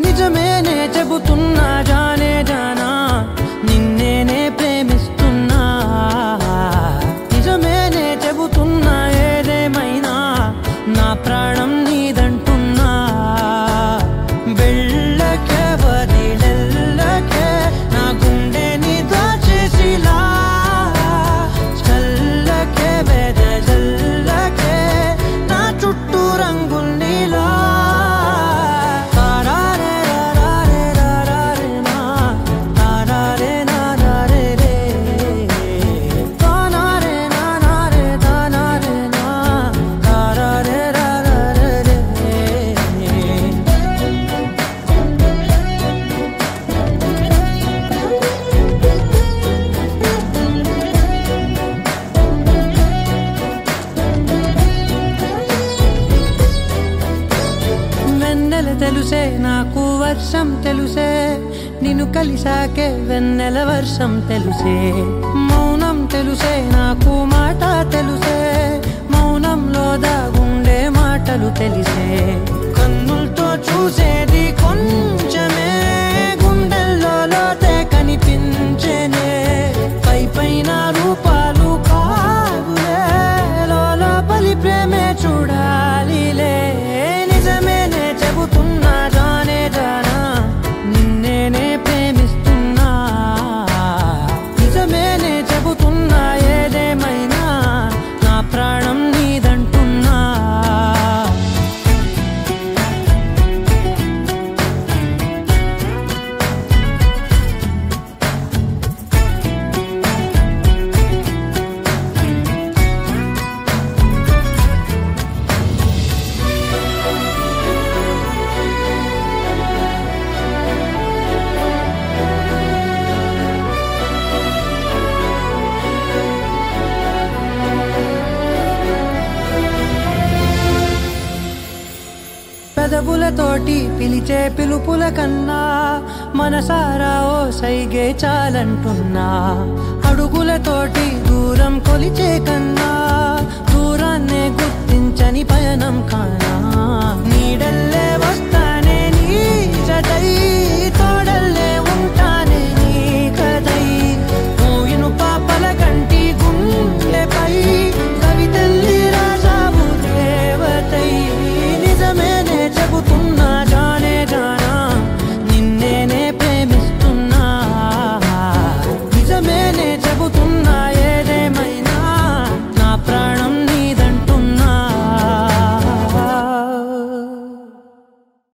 నిజమేనే చెబుతున్నా జానే జానా నిన్నేనే ప్రేమిస్తున్నా నిజమేనే చెబుతున్నా ఏదేమైనా నా ప్రాణం నీదంటున్నా వెళ్ళకే వదిలెళ్ళకే నా గుండెని దాచేసిలా చల్లకే వెదజల్లకే నా చుట్టూ రంగుల్నిలా తెలుసే నాకు వర్షం తెలుసే నిన్ను కలిసాకే వెన్నెల వర్షం తెలుసే మౌనం తెలుసే నాకు మాట తెలుసే మౌనంలో దాగుండే మాటలు తెలిసే కన్నులతో చూసేది కొంచెమే గుండెల్లో లోతే కనిపించేనే పై పైన రూపాలు కాదులే లోపలి ప్రేమే చూడాలిలే నిజమేనే చెబుతున్నా జానే జానా నిన్నేనే ప్రేమిస్తున్నా నిజమేనే చెబుతున్నా ఏదేమైనా నా ప్రాణం నీదంటున్నా పెదవులతోటి పిలిచే పిలుపుల కన్నా మనసారా ఓ సైగే చాలంటున్నా అడుగులతోటి దూరం కొలిచే కన్నా దూరాన్నే గుర్తించని పయనం కానా